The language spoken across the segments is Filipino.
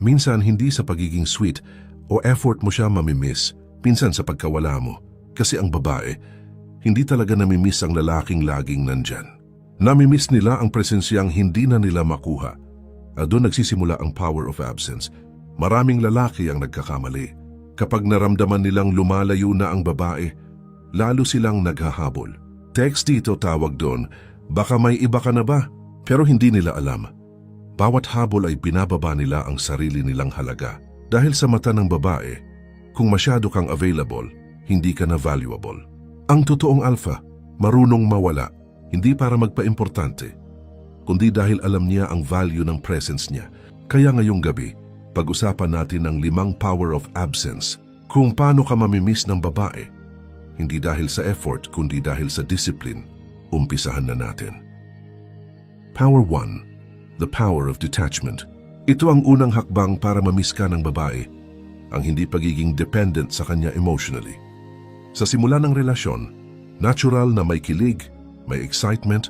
Minsan hindi sa pagiging sweet o effort mo siya mamimiss, minsan sa pagkawala mo. Kasi ang babae, hindi talaga namimiss ang lalaking laging nandyan. Namimiss nila ang presensyang hindi na nila makuha. At doon nagsisimula ang power of absence. Maraming lalaki ang nagkakamali. Kapag naramdaman nilang lumalayo na ang babae, lalo silang naghahabol. Text dito tawag doon, baka may iba ka na ba? Pero hindi nila alam. Bawat habol ay binababa nila ang sarili nilang halaga. Dahil sa mata ng babae, kung masyado kang available, hindi ka na valuable. Ang totoong alpha, marunong mawala, hindi para magpa-importante, kundi dahil alam niya ang value ng presence niya. Kaya ngayong gabi, pag-usapan natin ang 5 power of absence, kung paano ka mamimiss ng babae. Hindi dahil sa effort, kundi dahil sa discipline. Umpisahan na natin. Power 1. The power of detachment. Ito ang unang hakbang para mamiss ka ng babae, ang hindi pagiging dependent sa kanya emotionally. Sa simula ng relasyon, natural na may kilig, may excitement,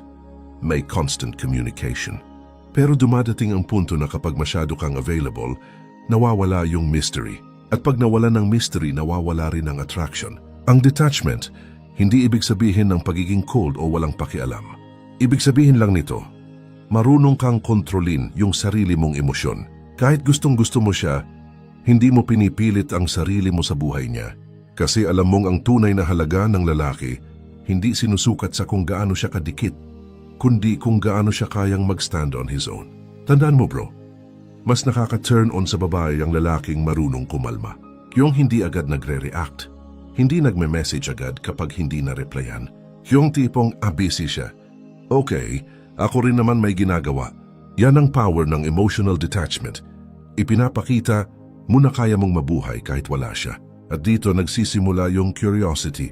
may constant communication. Pero dumadating ang punto na kapag masyado kang available, nawawala yung mystery. At pag nawala ng mystery, nawawala rin ang attraction. Ang detachment, hindi ibig sabihin ng pagiging cold o walang pakialam. Ibig sabihin lang nito, marunong kang kontrolin yung sarili mong emosyon. Kahit gustong-gusto mo siya, hindi mo pinipilit ang sarili mo sa buhay niya. Kasi alam mong ang tunay na halaga ng lalaki, hindi sinusukat sa kung gaano siya kadikit, kundi kung gaano siya kayang mag-stand on his own. Tandaan mo bro, mas nakaka-turn on sa babae ang lalaking marunong kumalma. Yung hindi agad nagre-react, hindi nagme-message agad kapag hindi na-replyan. Yung tipong busy siya. Okay, ako rin naman may ginagawa. Yan ang power ng emotional detachment. Ipinapakita mo na kaya mong mabuhay kahit wala siya. At dito nagsisimula yung curiosity.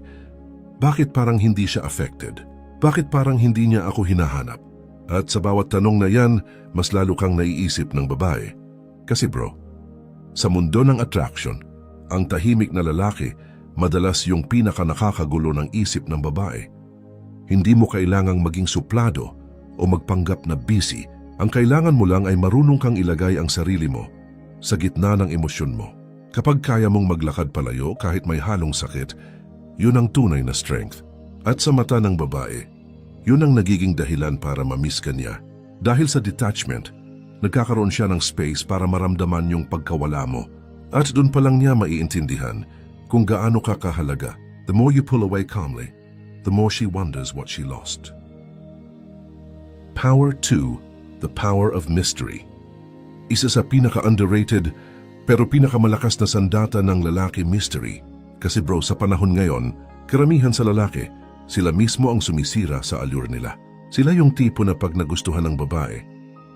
Bakit parang hindi siya affected? Bakit parang hindi niya ako hinahanap? At sa bawat tanong na yan, mas lalo kang naiisip ng babae. Kasi bro, sa mundo ng attraction, ang tahimik na lalaki madalas yung pinaka-nakakagulo ng isip ng babae. Hindi mo kailangang maging suplado o magpanggap na busy. Ang kailangan mo lang ay marunong kang ilagay ang sarili mo sa gitna ng emosyon mo. Kapag kaya mong maglakad palayo kahit may halong sakit, yun ang tunay na strength. At sa mata ng babae, yun ang nagiging dahilan para mamiss ka niya. Dahil sa detachment, nagkakaroon siya ng space para maramdaman yung pagkawala mo. At doon pa lang niya maiintindihan kung gaano ka kahalaga. The more you pull away calmly, the more she wonders what she lost. Power 2. The power of mystery. Isa sa pinaka-underrated pero pinakamalakas na sandata ng lalaki mystery. Kasi bro, sa panahon ngayon, karamihan sa lalaki, sila mismo ang sumisira sa allure nila. Sila yung tipo na pag nagustuhan ng babae,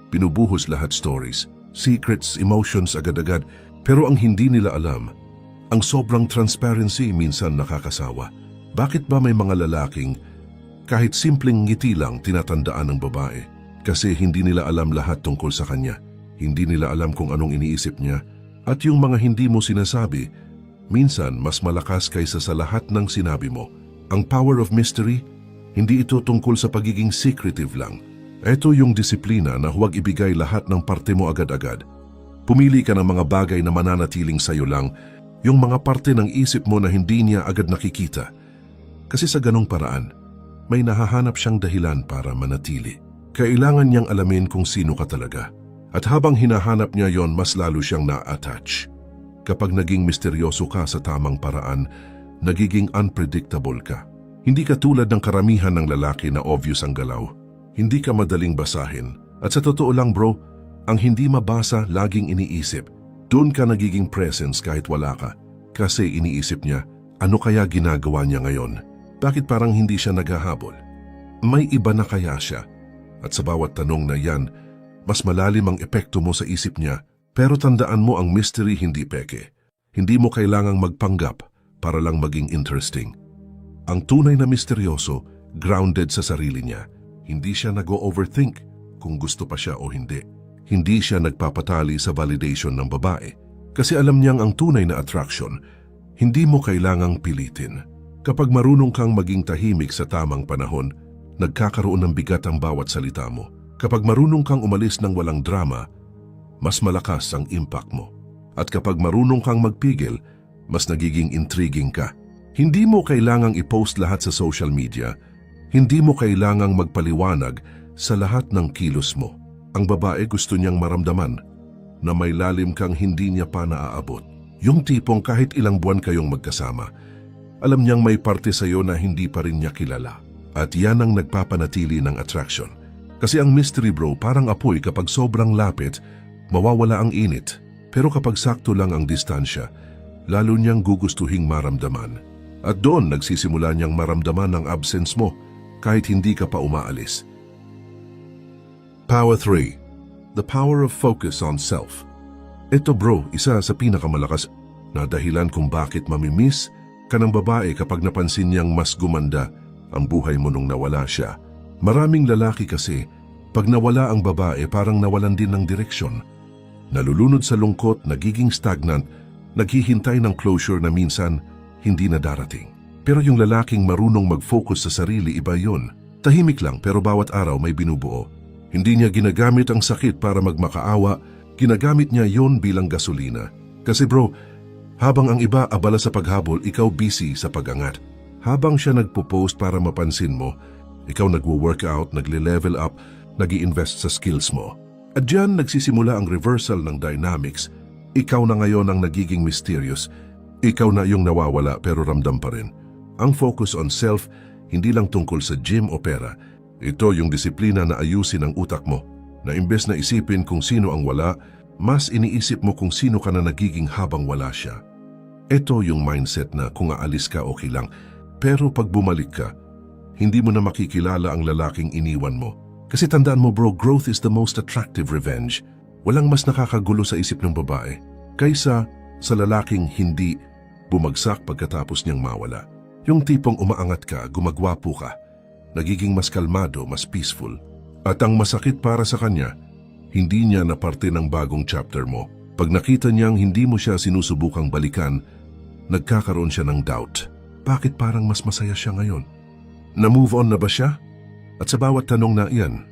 pinubuhos lahat stories, secrets, emotions agad-agad, pero ang hindi nila alam, ang sobrang transparency minsan nakakasawa. Bakit ba may mga lalaking kahit simpleng ngiti lang tinatandaan ng babae? Kasi hindi nila alam lahat tungkol sa kanya. Hindi nila alam kung anong iniisip niya. At yung mga hindi mo sinasabi, minsan mas malakas kaysa sa lahat ng sinabi mo. Ang power of mystery, hindi ito tungkol sa pagiging secretive lang. Ito yung disiplina na huwag ibigay lahat ng parte mo agad-agad. Pumili ka ng mga bagay na mananatiling sayo lang, yung mga parte ng isip mo na hindi niya agad nakikita. Kasi sa ganong paraan, may nahahanap siyang dahilan para manatili. Kailangan niyang alamin kung sino ka talaga. At habang hinahanap niya yon, mas lalo siyang na-attach. Kapag naging misteryoso ka sa tamang paraan, nagiging unpredictable ka. Hindi ka tulad ng karamihan ng lalaki na obvious ang galaw. Hindi ka madaling basahin. At sa totoo lang bro, ang hindi mabasa laging iniisip. Doon ka nagiging presence kahit wala ka. Kasi iniisip niya, ano kaya ginagawa niya ngayon? Bakit parang hindi siya naghahabol? May iba na kaya siya? At sa bawat tanong na yan, mas malalim ang epekto mo sa isip niya. Pero tandaan mo ang mystery hindi peke. Hindi mo kailangang magpanggap para lang maging interesting. Ang tunay na misteryoso, grounded sa sarili niya. Hindi siya nag-overthink kung gusto pa siya o hindi. Hindi siya nagpapatali sa validation ng babae. Kasi alam niyang ang tunay na attraction, hindi mo kailangang pilitin. Kapag marunong kang maging tahimik sa tamang panahon, nagkakaroon ng bigat ang bawat salita mo. Kapag marunong kang umalis ng walang drama, mas malakas ang impact mo. At kapag marunong kang magpigil, mas nagiging intriguing ka. Hindi mo kailangang i-post lahat sa social media. Hindi mo kailangang magpaliwanag sa lahat ng kilos mo. Ang babae gusto niyang maramdaman na may lalim kang hindi niya pa naaabot. Yung tipong kahit ilang buwan kayong magkasama, alam niyang may parte sa iyo na hindi pa rin niya kilala. At yan ang nagpapanatili ng attraction. Kasi ang mystery bro parang apoy, kapag sobrang lapit, mawawala ang init. Pero kapag sakto lang ang distansya, lalo niyang gugustuhing maramdaman. At doon nagsisimula niyang maramdaman ang absence mo kahit hindi ka pa umaalis. Power 3. The power of focus on self. Ito bro, isa sa pinakamalakas na dahilan kung bakit mamimiss ka ng babae kapag napansin niyang mas gumanda ang buhay mo nung nawala siya. Maraming lalaki kasi, pag nawala ang babae parang nawalan din ng direksyon. Nalulunod sa lungkot, nagiging stagnant, naghihintay ng closure na minsan hindi na darating. Pero yung lalaking marunong mag-focus sa sarili, iba yun. Tahimik lang pero bawat araw may binubuo. Hindi niya ginagamit ang sakit para magmakaawa, ginagamit niya yon bilang gasolina. Kasi bro, habang ang iba abala sa paghabol, ikaw busy sa pag-angat. Habang siya nagpo-post para mapansin mo, ikaw nagwo-workout, nagle-level up, nag-i-invest sa skills mo. At diyan nagsisimula ang reversal ng dynamics. Ikaw na ngayon ang nagiging mysterious. Ikaw na yung nawawala pero ramdam pa rin. Ang focus on self, hindi lang tungkol sa gym o pera. Ito yung disiplina na ayusin ang utak mo, na imbes na isipin kung sino ang wala, mas iniisip mo kung sino ka na nagiging habang wala siya. Ito yung mindset na kung aalis ka okay lang, pero pag bumalik ka, hindi mo na makikilala ang lalaking iniwan mo. Kasi tandaan mo bro, growth is the most attractive revenge. Walang mas nakakagulo sa isip ng babae kaysa sa lalaking hindi bumagsak pagkatapos niyang mawala. Yung tipong umaangat ka, gumagwapo ka, nagiging mas kalmado, mas peaceful. At ang masakit para sa kanya, hindi niya na parte ng bagong chapter mo. Pag nakita niyang hindi mo siya sinusubukang balikan, nagkakaroon siya ng doubt. Bakit parang mas masaya siya ngayon? Na-move on na ba siya? At sa bawat tanong na iyan,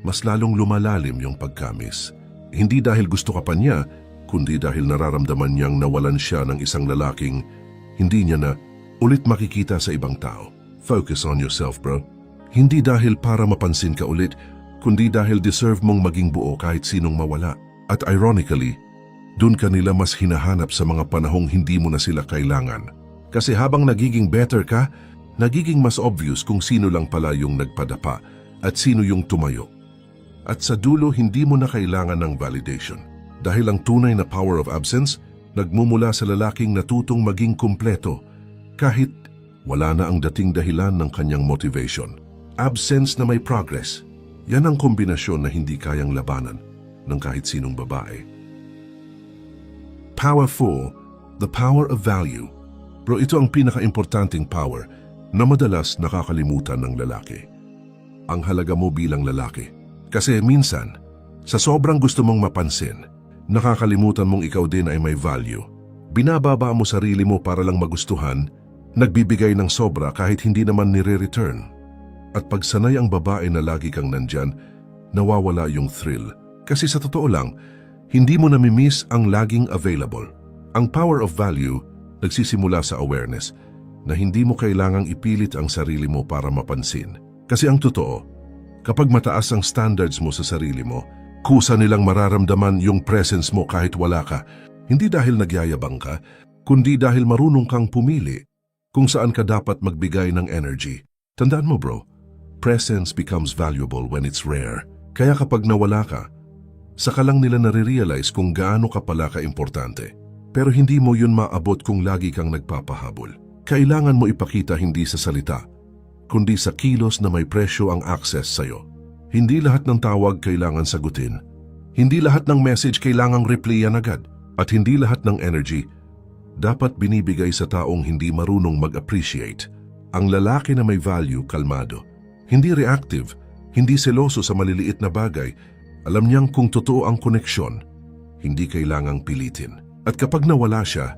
mas lalong lumalalim yung pagkamis. Hindi dahil gusto ka pa niya, kundi dahil nararamdaman niyang nawalan siya ng isang lalaking hindi niya na ulit makikita sa ibang tao. Focus on yourself, bro. Hindi dahil para mapansin ka ulit, kundi dahil deserve mong maging buo kahit sinong mawala. At ironically, dun ka nila mas hinahanap sa mga panahong hindi mo na sila kailangan. Kasi habang nagiging better ka, nagiging mas obvious kung sino lang pala yung nagpadapa at sino yung tumayo. At sa dulo, hindi mo na kailangan ng validation. Dahil ang tunay na power of absence, nagmumula sa lalaking natutong maging kumpleto kahit wala na ang dating dahilan ng kanyang motivation. Absence na may progress. Yan ang kombinasyon na hindi kayang labanan ng kahit sinong babae. Power 4. The power of value. Bro, ito ang pinaka-importanting power na madalas nakakalimutan ng lalaki. Ang halaga mo bilang lalaki. Kasi minsan, sa sobrang gusto mong mapansin, nakakalimutan mong ikaw din ay may value. Binababa mo sarili mo para lang magustuhan, nagbibigay ng sobra kahit hindi naman nire-return. At pag sanay ang babae na lagi kang nandyan, nawawala yung thrill. Kasi sa totoo lang, hindi mo namimiss ang laging available. Ang power of value nagsisimula sa awareness na hindi mo kailangang ipilit ang sarili mo para mapansin. Kasi ang totoo, kapag mataas ang standards mo sa sarili mo, kusa nilang mararamdaman yung presence mo kahit wala ka. Hindi dahil nagyayabang ka, kundi dahil marunong kang pumili kung saan ka dapat magbigay ng energy. Tandaan mo bro, presence becomes valuable when it's rare. Kaya kapag nawala ka, saka lang nila nare-realize kung gaano ka pala ka-importante. Pero hindi mo yun maabot kung lagi kang nagpapahabol. Kailangan mo ipakita hindi sa salita, kundi sa kilos na may presyo ang access sa'yo. Hindi lahat ng tawag kailangan sagutin. Hindi lahat ng message kailangang replyan agad. At hindi lahat ng energy dapat binibigay sa taong hindi marunong mag-appreciate. Ang lalaki na may value, kalmado. Hindi reactive, hindi seloso sa maliliit na bagay. Alam niyang kung totoo ang koneksyon, hindi kailangang pilitin. At kapag nawala siya,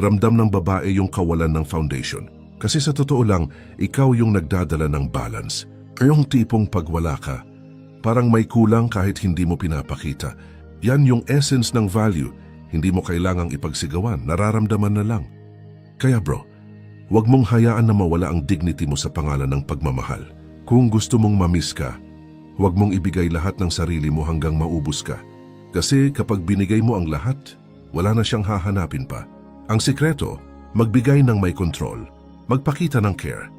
ramdam ng babae yung kawalan ng foundation. Kasi sa totoo lang, ikaw yung nagdadala ng balance. Yung tipong pag wala ka, parang may kulang kahit hindi mo pinapakita. Yan yung essence ng value. Hindi mo kailangang ipagsigawan, nararamdaman na lang. Kaya bro, huwag mong hayaan na mawala ang dignity mo sa pangalan ng pagmamahal. Kung gusto mong mamiss ka, huwag mong ibigay lahat ng sarili mo hanggang maubos ka. Kasi kapag binigay mo ang lahat, wala na siyang hahanapin pa. Ang sikreto, magbigay ng may control, magpakita ng care.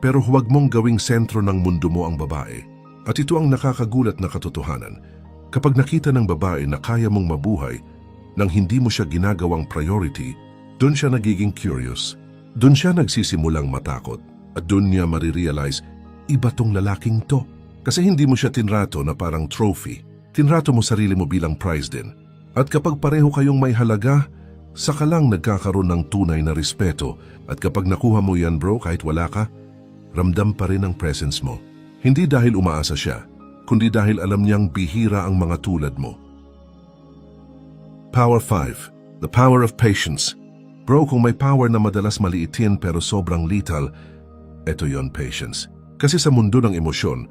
Pero huwag mong gawing sentro ng mundo mo ang babae. At ito ang nakakagulat na katotohanan. Kapag nakita ng babae na kaya mong mabuhay nang hindi mo siya ginagawang priority, doon siya nagiging curious. Doon siya nagsisimulang matakot. At doon niya marirealize, iba tong lalaking to. Kasi hindi mo siya tinrato na parang trophy. Tinrato mo sarili mo bilang prize din. At kapag pareho kayong may halaga, saka lang nagkakaroon ng tunay na respeto. At kapag nakuha mo yan bro, kahit wala ka, ramdam pa rin ang presence mo. Hindi dahil umaasa siya, kundi dahil alam niyang bihira ang mga tulad mo. Power 5. The power of patience. Bro, kung may power na madalas maliitin pero sobrang lethal, eto yon, patience. Kasi sa mundo ng emosyon,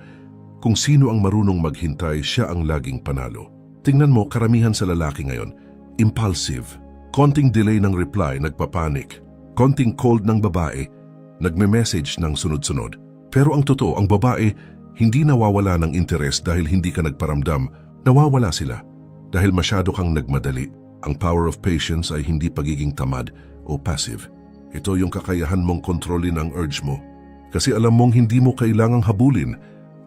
kung sino ang marunong maghintay, siya ang laging panalo. Tingnan mo, karamihan sa lalaki ngayon, impulsive. Konting delay ng reply, nagpapanik. Konting cold ng babae, nagme-message ng sunod-sunod. Pero ang totoo, ang babae, hindi nawawala ng interes dahil hindi ka nagparamdam, nawawala sila. Dahil masyado kang nagmadali. Ang power of patience ay hindi pagiging tamad o passive. Ito yung kakayahan mong kontrolin ang urge mo. Kasi alam mong hindi mo kailangang habulin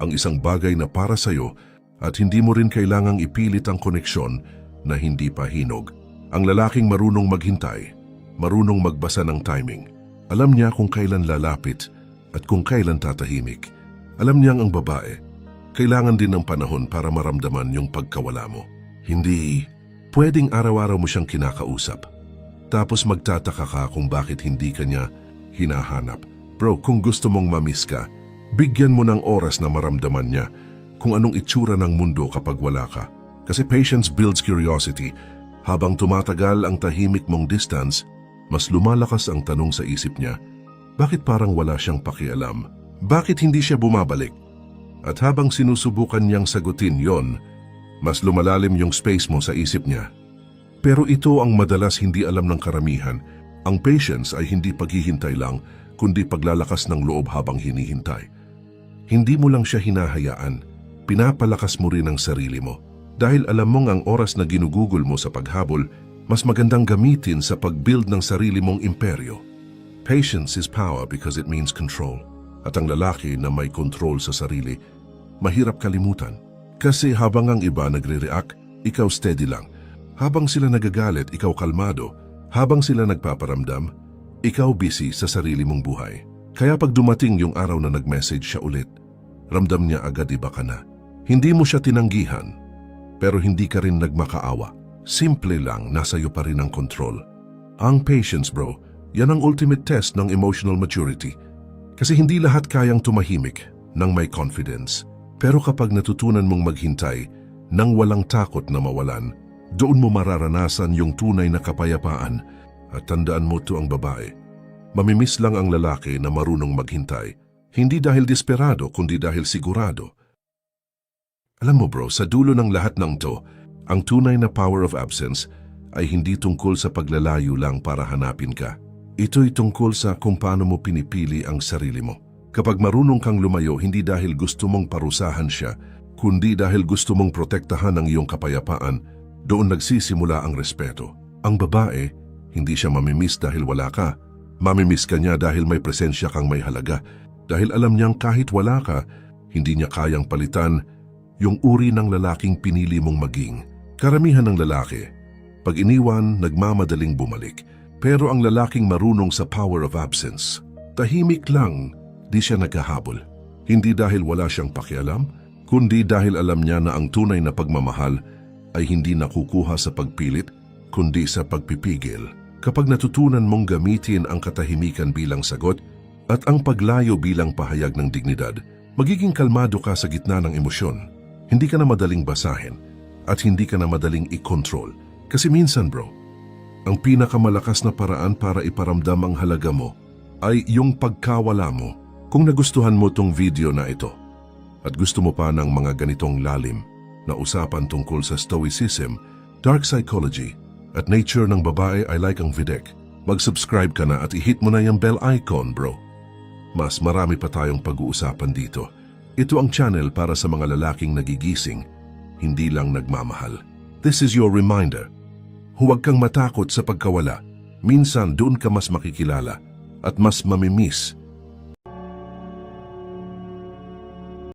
ang isang bagay na para sa'yo at hindi mo rin kailangang ipilit ang koneksyon na hindi pa hinog. Ang lalaking marunong maghintay, marunong magbasa ng timing. Alam niya kung kailan lalapit at kung kailan tatahimik. Alam niyang ang babae, kailangan din ng panahon para maramdaman yung pagkawala mo. Hindi pwedeng araw-araw mo siyang kinakausap. Tapos magtataka ka kung bakit hindi ka niya hinahanap. Bro, kung gusto mong mamiss ka, bigyan mo ng oras na maramdaman niya kung anong itsura ng mundo kapag wala ka. Kasi patience builds curiosity. Habang tumatagal ang tahimik mong distance, mas lumalakas ang tanong sa isip niya, bakit parang wala siyang pakialam? Bakit hindi siya bumabalik? At habang sinusubukan niyang sagutin yon, mas lumalalim yung space mo sa isip niya. Pero ito ang madalas hindi alam ng karamihan. Ang patience ay hindi paghihintay lang, kundi paglalakas ng loob habang hinihintay. Hindi mo lang siya hinahayaan, pinapalakas mo rin ang sarili mo. Dahil alam mong ang oras na ginugugol mo sa paghabol, mas magandang gamitin sa pag-build ng sarili mong imperyo. Patience is power because it means control. At ang lalaki na may control sa sarili, mahirap kalimutan. Kasi habang ang iba nagre-react, ikaw steady lang. Habang sila nagagalit, ikaw kalmado. Habang sila nagpaparamdam, ikaw busy sa sarili mong buhay. Kaya pag dumating yung araw na nag-message siya ulit, ramdam niya agad iba ka na. Hindi mo siya tinanggihan, pero hindi ka rin nagmakaawa. Simple lang, nasa iyo pa rin ang control. Ang patience bro, yan ang ultimate test ng emotional maturity. Kasi hindi lahat kayang tumahimik ng may confidence. Pero kapag natutunan mong maghintay nang walang takot na mawalan, doon mo mararanasan yung tunay na kapayapaan. At tandaan mo to ang babae. Mamimiss lang ang lalaki na marunong maghintay. Hindi dahil desperado, kundi dahil sigurado. Alam mo bro, sa dulo ng lahat ng to, ang tunay na power of absence ay hindi tungkol sa paglalayo lang para hanapin ka. Ito'y tungkol sa kung paano mo pinipili ang sarili mo. Kapag marunong kang lumayo, hindi dahil gusto mong parusahan siya, kundi dahil gusto mong protektahan ang iyong kapayapaan, doon nagsisimula ang respeto. Ang babae, hindi siya mamimiss dahil wala ka. Mamimiss ka niya dahil may presensya kang may halaga. Dahil alam niyang kahit wala ka, hindi niya kayang palitan yung uri ng lalaking pinili mong maging. Karamihan ng lalaki, pag iniwan, nagmamadaling bumalik. Pero ang lalaking marunong sa power of absence, tahimik lang, di siya naghahabol. Hindi dahil wala siyang pakialam, kundi dahil alam niya na ang tunay na pagmamahal ay hindi nakukuha sa pagpilit, kundi sa pagpipigil. Kapag natutunan mong gamitin ang katahimikan bilang sagot at ang paglayo bilang pahayag ng dignidad, magiging kalmado ka sa gitna ng emosyon. Hindi ka na madaling basahin at hindi ka na madaling i-control. Kasi minsan bro, ang pinakamalakas na paraan para iparamdam ang halaga mo ay yung pagkawala mo. Kung nagustuhan mo tong video na ito at gusto mo pa ng mga ganitong lalim na usapan tungkol sa stoicism dark psychology, at nature ng babae I like ang Videk. Mag-subscribe ka na at i-hit mo na yung bell icon, bro. Mas marami pa tayong pag-uusapan dito. Ito ang channel para sa mga lalaking nagigising, hindi lang nagmamahal. This is your reminder. Huwag kang matakot sa pagkawala. Minsan doon ka mas makikilala at mas mamimiss